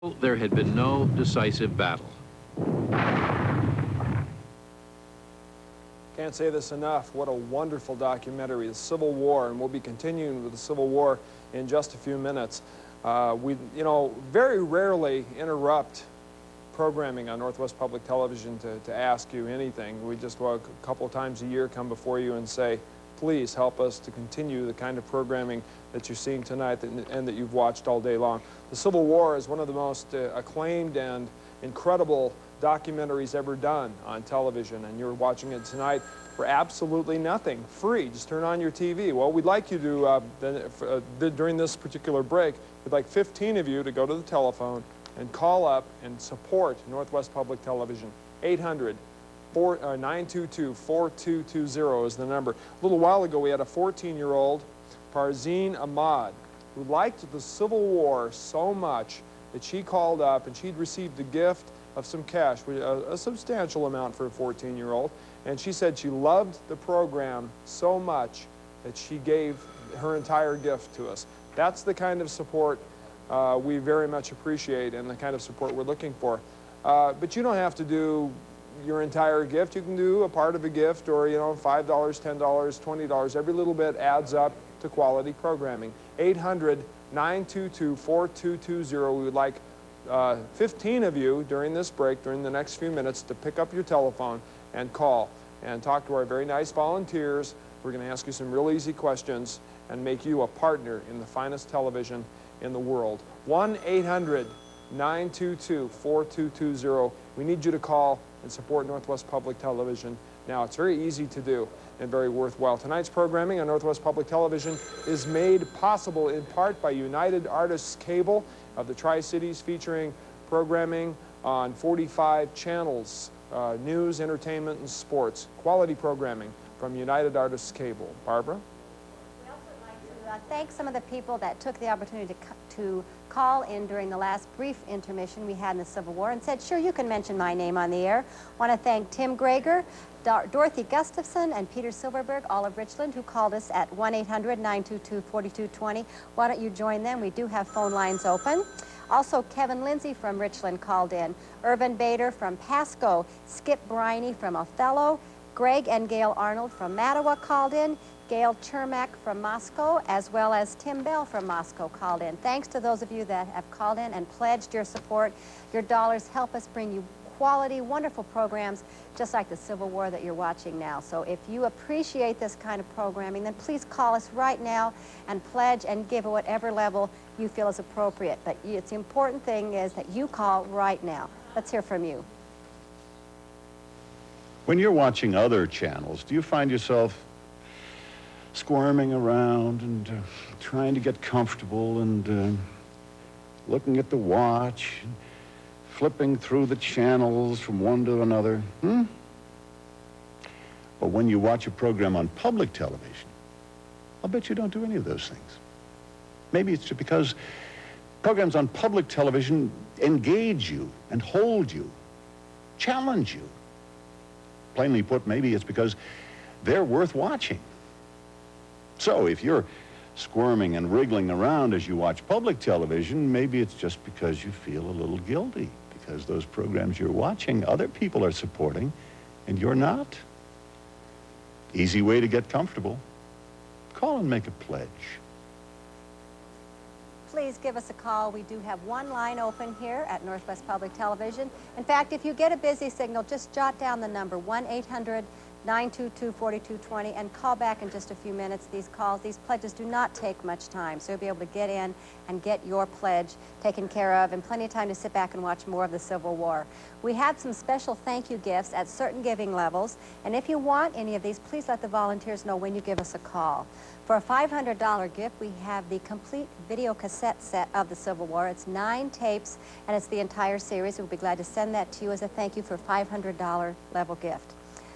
There had been no decisive battle. Can't say this enough. What a wonderful documentary, the Civil War, and we'll be continuing with the Civil War in just a few minutes. We, very rarely interrupt programming on Northwest Public Television to ask you anything. We just, a couple of times a year, come before you and say, please help us to continue the kind of programming that you're seeing tonight and that you've watched all day long. The Civil War is one of the most acclaimed and incredible documentaries ever done on television, and you're watching it tonight for absolutely nothing, free. Just turn on your TV. Well, we'd like you to, during this particular break, we'd like 15 of you to go to the telephone and call up and support Northwest Public Television. 800-922-4220 is the number. A little while ago, we had a 14-year-old, Parzeen Ahmad, who liked the Civil War so much that she called up and she'd received a gift of some cash, a substantial amount for a 14-year-old, and she said she loved the program so much that she gave her entire gift to us. That's the kind of support we very much appreciate and the kind of support we're looking for. But you don't have to do your entire gift. You can do a part of a gift, or $5, $10, $20. Every little bit adds up to quality programming. 800-922-4220. We would like 15 of you during this break, during the next few minutes, to pick up your telephone and call and talk to our very nice volunteers. We're going to ask you some real easy questions and make you a partner in the finest television in the world. 1-800-922-4220. We need you to call and support Northwest Public Television. Now, it's very easy to do and very worthwhile. Tonight's programming on Northwest Public Television is made possible in part by United Artists Cable of the Tri-Cities, featuring programming on 45 channels, news, entertainment, and sports. Quality programming from United Artists Cable. Barbara? We also would like to thank some of the people that took the opportunity to call in during the last brief intermission we had in the Civil War and said, sure, you can mention my name on the air. I want to thank Tim Greger, Dorothy Gustafson, and Peter Silverberg, all of Richland, who called us at 1-800-922-4220. Why don't you join them? We do have phone lines open. Also, Kevin Lindsay from Richland called in. Irvin Bader from Pasco. Skip Briney from Othello. Greg and Gail Arnold from Mattawa called in. Gail Chermak from Moscow, as well as Tim Bell from Moscow called in. Thanks to those of you that have called in and pledged your support. Your dollars help us bring you quality, wonderful programs, just like the Civil War that you're watching now. So if you appreciate this kind of programming, then please call us right now and pledge and give at whatever level you feel is appropriate. But it's the important thing is that you call right now. Let's hear from you. When you're watching other channels, do you find yourself squirming around and trying to get comfortable and looking at the watch, and flipping through the channels from one to another? But when you watch a program on public television, I'll bet you don't do any of those things. Maybe it's because programs on public television engage you and hold you, challenge you. Plainly put, maybe it's because they're worth watching. So if you're squirming and wriggling around as you watch public television, maybe it's just because you feel a little guilty, because those programs you're watching, other people are supporting, and you're not. Easy way to get comfortable. Call and make a pledge. Please give us a call. We do have one line open here at Northwest Public Television. In fact, if you get a busy signal, just jot down the number, 1-800-922-4220, and call back in just a few minutes. These pledges do not take much time, so you'll be able to get in and get your pledge taken care of, and plenty of time to sit back and watch more of the Civil War. We have some special thank you gifts at certain giving levels, and if you want any of these, please let the volunteers know when you give us a call. For a $500 gift, we have the complete video cassette set of the Civil War. It's 9 tapes, and it's the entire series. We'll be glad to send that to you as a thank you for a $500 level gift.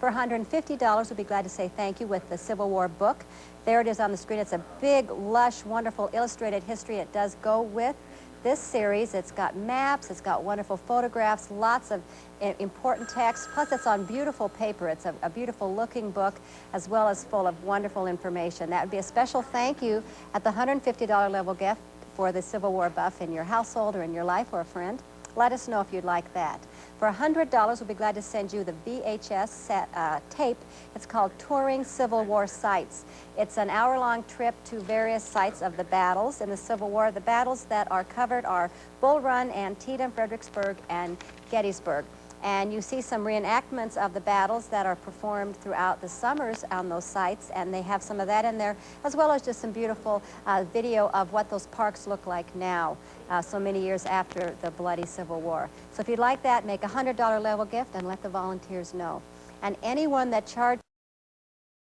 For $150, we'll be glad to say thank you with the Civil War book. There it is on the screen. It's a big, lush, wonderful illustrated history. It does go with this series. It's got maps, it's got wonderful photographs, lots of important text, plus it's on beautiful paper. It's a beautiful looking book, as well as full of wonderful information. That would be a special thank you at the $150 level gift for the Civil War buff in your household or in your life or a friend, let us know if you'd like that. For $100, we'll be glad to send you the VHS tape. It's called Touring Civil War Sites. It's an hour-long trip to various sites of the battles in the Civil War. The battles that are covered are Bull Run, Antietam, Fredericksburg, and Gettysburg. And you see some reenactments of the battles that are performed throughout the summers on those sites, and they have some of that in there, as well as just some beautiful video of what those parks look like now, so many years after the bloody Civil War. So if you'd like that, make a $100 level gift and let the volunteers know. And anyone that charges,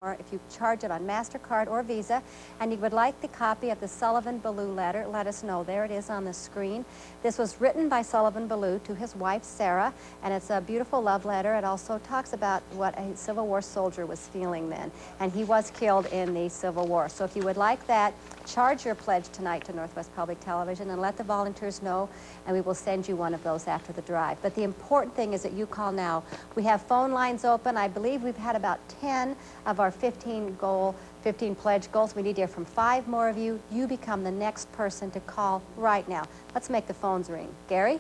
or if you charge it on MasterCard or Visa, and you would like the copy of the Sullivan Ballou letter, let us know. There it is on the screen. This was written by Sullivan Ballou to his wife, Sarah, and it's a beautiful love letter. It also talks about what a Civil War soldier was feeling then, and he was killed in the Civil War. So if you would like that, charge your pledge tonight to Northwest Public Television and let the volunteers know, and we will send you one of those after the drive. But the important thing is that you call now. We have phone lines open. I believe we've had about 10 of our 15 pledge goals. We need to hear from 5 more of you. You become the next person to call right now. Let's make the phones ring. Gary?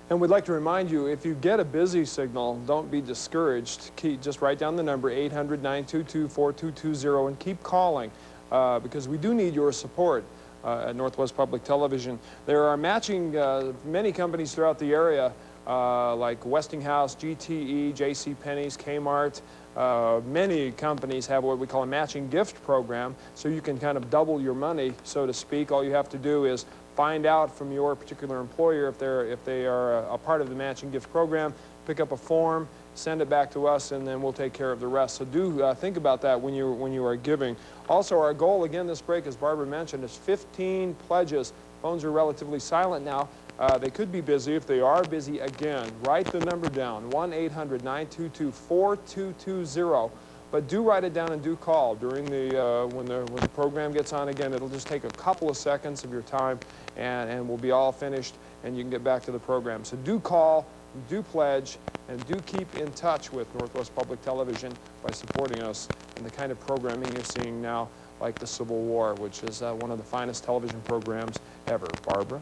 And we'd like to remind you, if you get a busy signal, don't be discouraged. Just write down the number 800-922-4220 and keep calling because we do need your support at Northwest Public Television. There are matching many companies throughout the area like Westinghouse, GTE, JCPenney's, Kmart. Many companies have what we call a matching gift program, so you can kind of double your money, so to speak. All you have to do is find out from your particular employer if they are a part of the matching gift program, pick up a form, send it back to us, and then we'll take care of the rest. So do think about that when you are giving. Also, our goal again this break, as Barbara mentioned, is 15 pledges. Phones are relatively silent now. They could be busy. If they are busy, again, write the number down, 1-800-922-4220. But do write it down and do call during when the program gets on again. It'll just take a couple of seconds of your time, and we'll be all finished, and you can get back to the program. So do call, do pledge, and do keep in touch with Northwest Public Television by supporting us in the kind of programming you're seeing now, like the Civil War, which is one of the finest television programs ever. Barbara?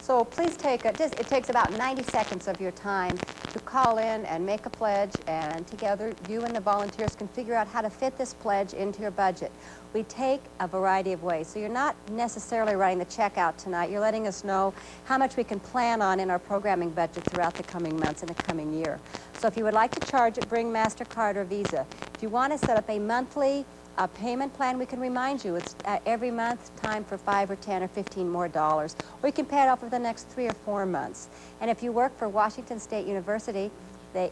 So please take it takes about 90 seconds of your time to call in and make a pledge, and together you and the volunteers can figure out how to fit this pledge into your budget. We take a variety of ways, so you're not necessarily writing the check out tonight. You're letting us know how much we can plan on in our programming budget throughout the coming months and the coming year. So if you would like to charge it, bring MasterCard or Visa. If you want to set up a monthly payment plan, we can remind you it's every month time for $5 or $10 or $15 more dollars, or you can pay it off for the next 3 or 4 months. And if you work for Washington State University,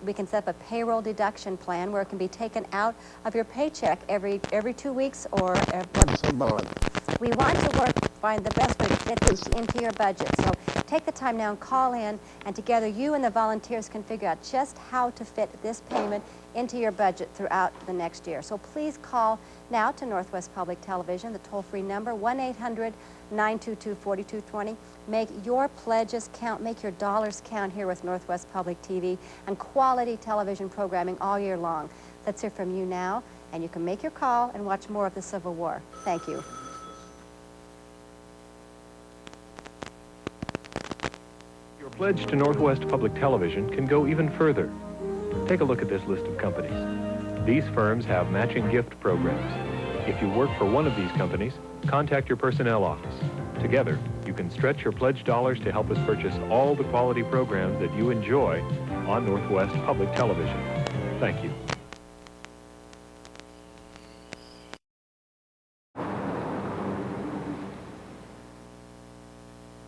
we can set up a payroll deduction plan where it can be taken out of your paycheck every 2 weeks or once a month. We want to find the best way to fit this into your budget. So take the time now and call in, and together you and the volunteers can figure out just how to fit this payment into your budget throughout the next year. So please call now to Northwest Public Television, the toll-free number, 1-800-922-4220. Make your pledges count, make your dollars count here with Northwest Public TV and quality television programming all year long. Let's hear from you now, and you can make your call and watch more of the Civil War. Thank you. Your pledge to Northwest Public Television can go even further. Take a look at this list of companies. These firms have matching gift programs. If you work for one of these companies, contact your personnel office. Together, you can stretch your pledged dollars to help us purchase all the quality programs that you enjoy on Northwest Public Television. Thank you.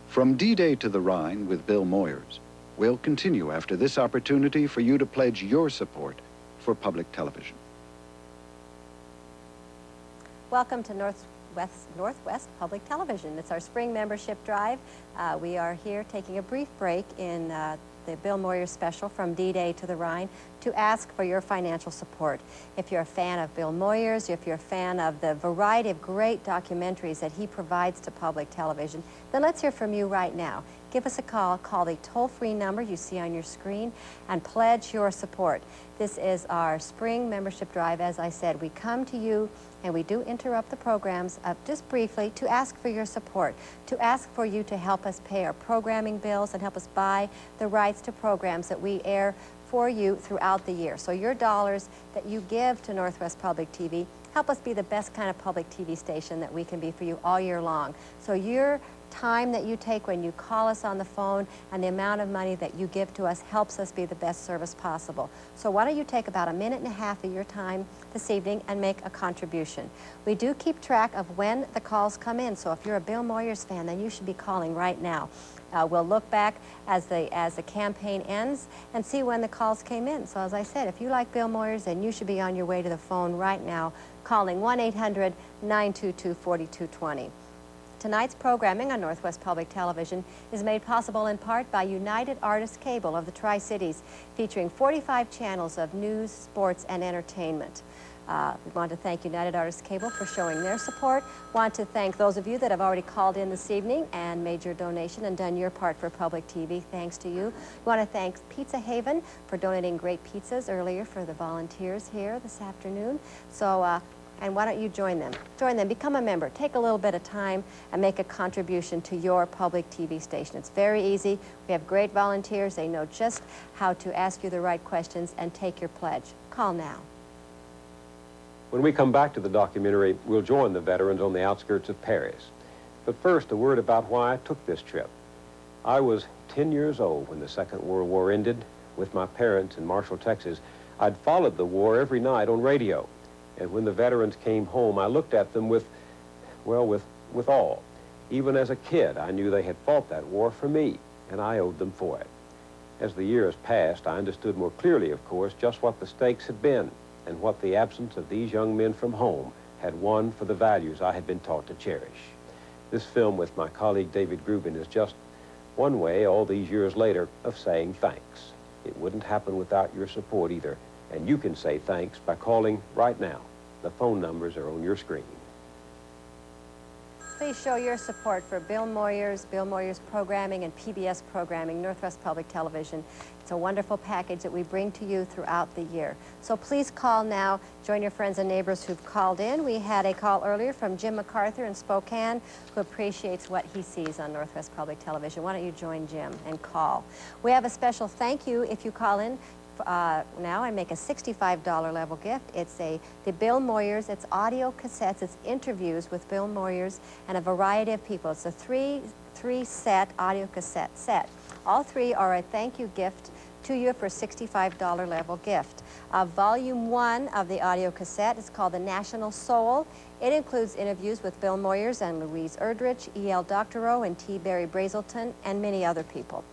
From D-Day to the Rhine with Bill Moyers, we'll continue after this opportunity for you to pledge your support for public television. Welcome to Northwest Public Television. It's our spring membership drive. We are here taking a brief break in the Bill Moyers special, From D-Day to the Rhine, to ask for your financial support. If you're a fan of Bill Moyers, if you're a fan of the variety of great documentaries that he provides to public television, then let's hear from you right now. give us a call. Call the toll-free number you see on your screen and pledge your support. This is our spring membership drive. As I said, we come to you and we do interrupt the programs just briefly to ask for your support, to ask for you to help us pay our programming bills and help us buy the rights to programs that we air for you throughout the year. So your dollars that you give to Northwest Public TV help us be the best kind of public TV station that we can be for you all year long. So your time that you take when you call us on the phone and the amount of money that you give to us helps us be the best service possible. So why don't you take about 1.5 minutes of your time this evening and make a contribution. We do keep track of when the calls come in, so if you're a Bill Moyers fan, then you should be calling right now. We'll look back as the campaign ends and see when the calls came in. So as I said, if you like Bill Moyers, then you should be on your way to the phone right now, calling 1-800-922-4220. Tonight's programming on Northwest Public Television is made possible in part by United Artists Cable of the Tri-Cities, featuring 45 channels of news, sports, and entertainment. We want to thank United Artists Cable for showing their support. Want to thank those of you that have already called in this evening and made your donation and done your part for public TV. Thanks to you. We want to thank Pizza Haven for donating great pizzas earlier for the volunteers here this afternoon. So, and why don't you join them? Join them, become a member, take a little bit of time and make a contribution to your public TV station. It's very easy. We have great volunteers. They know just how to ask you the right questions and take your pledge. Call now. When we come back to the documentary, we'll join the veterans on the outskirts of Paris. But first, a word about why I took this trip. I was 10 years old when the Second World War ended. With my parents in Marshall, Texas, I'd followed the war every night on radio. And when the veterans came home, I looked at them with awe. Even as a kid, I knew they had fought that war for me, and I owed them for it. As the years passed, I understood more clearly, of course, just what the stakes had been and what the absence of these young men from home had won for the values I had been taught to cherish. This film with my colleague David Grubin is just one way, all these years later, of saying thanks. It wouldn't happen without your support either, and you can say thanks by calling right now. The phone numbers are on your screen. Please show your support for Bill Moyers programming and PBS programming, Northwest Public Television. It's a wonderful package that we bring to you throughout the year. So please call now. Join your friends and neighbors who've called in. We had a call earlier from Jim MacArthur in Spokane, who appreciates what he sees on Northwest Public Television. Why don't you join Jim and call? We have a special thank you if you call in now and make a $65 level gift. It's the Bill Moyers, it's audio cassettes, it's interviews with Bill Moyers and a variety of people. It's a three-set audio cassette set. All three are a thank you gift to you for a $65 level gift. Volume 1 of the audio cassette is called The National Soul. It includes interviews with Bill Moyers and Louise Erdrich, E.L. Doctorow, and T. Barry Brazelton, and many other people.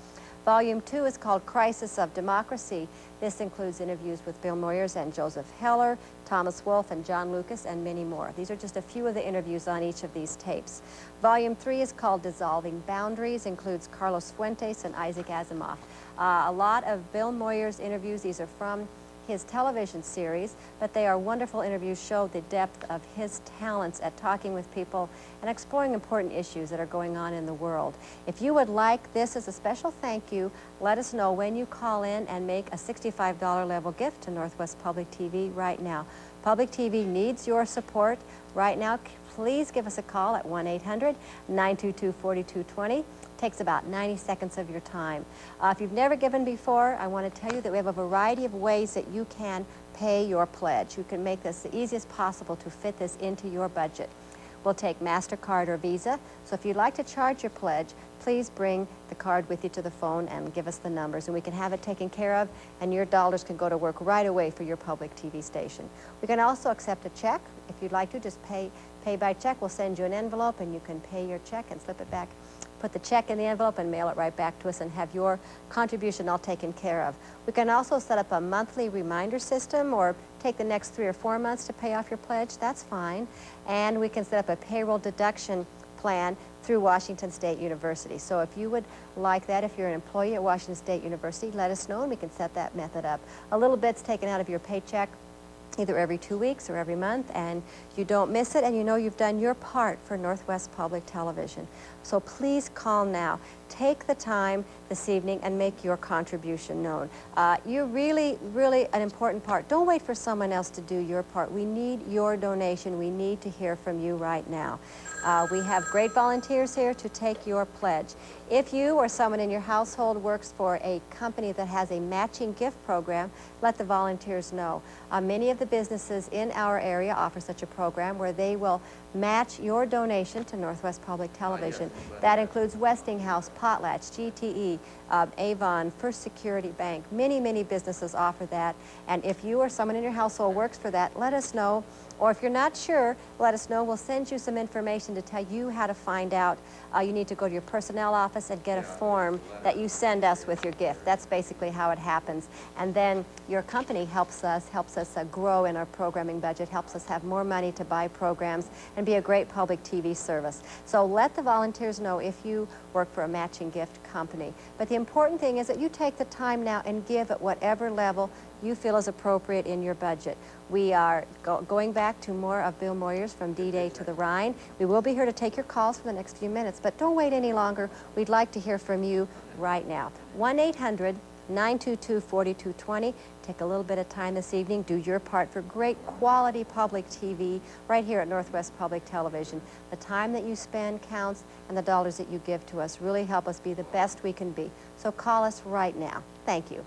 Volume 2 is called Crisis of Democracy. This includes interviews with Bill Moyers and Joseph Heller, Thomas Wolfe, and John Lucas, and many more. These are just a few of the interviews on each of these tapes. Volume 3 is called Dissolving Boundaries, includes Carlos Fuentes and Isaac Asimov. A lot of Bill Moyers interviews. These are from his television series, but they are wonderful interviews, show the depth of his talents at talking with people and exploring important issues that are going on in the world. If you would like this as a special thank you, let us know when you call in and make a $65 level gift to Northwest Public TV right now. Public TV needs your support right now. Please give us a call at 1-800-922-4220. Takes about 90 seconds of your time. If you've never given before, I want to tell you that we have a variety of ways that you can pay your pledge. You can make this the easiest possible to fit this into your budget. We'll take MasterCard or Visa, so if you'd like to charge your pledge, please bring the card with you to the phone and give us the numbers, and we can have it taken care of, and your dollars can go to work right away for your public TV station. We can also accept a check. If you'd like to, just pay by check. We'll send you an envelope, and you can pay your check and slip it back. Put the check in the envelope and mail it right back to us and have your contribution all taken care of. We can also set up a monthly reminder system or take the next 3 or 4 months to pay off your pledge. That's fine. And we can set up a payroll deduction plan through Washington State University. So if you would like that, if you're an employee at Washington State University, let us know and we can set that method up. A little bit's taken out of your paycheck either every 2 weeks or every month, and you don't miss it, and you know you've done your part for Northwest Public Television. So please call now. take the time this evening and make your contribution known. You're really an important part. Don't wait for someone else to do your part. We need your donation. We need to hear from you right now. We have great volunteers here to take your pledge. If you or someone in your household works for a company that has a matching gift program, let the volunteers know. Many of the businesses in our area offer such a program where they will match your donation to Northwest Public Television. That includes Westinghouse, Potlatch, GTE, Avon, First Security Bank. Many businesses offer that. And if you or someone in your household works for that, let us know. Or if you're not sure, let us know. We'll send you some information to tell you how to find out. You need to go to your personnel office and get a form that you send us with your gift. That's basically how it happens. And then your company helps us grow in our programming budget, helps us have more money to buy programs and be a great public TV service. So let the volunteers know if you work for a matching gift company. But the important thing is that you take the time now and give at whatever level you feel is appropriate in your budget. We are going back to more of Bill Moyers from D-Day to the Rhine. We will be here to take your calls for the next few minutes, but don't wait any longer. We'd like to hear from you right now. 1-800-922-4220. Take a little bit of time this evening. Do your part for great quality public TV right here at Northwest Public Television. The time that you spend counts, and the dollars that you give to us really help us be the best we can be. So call us right now. Thank you.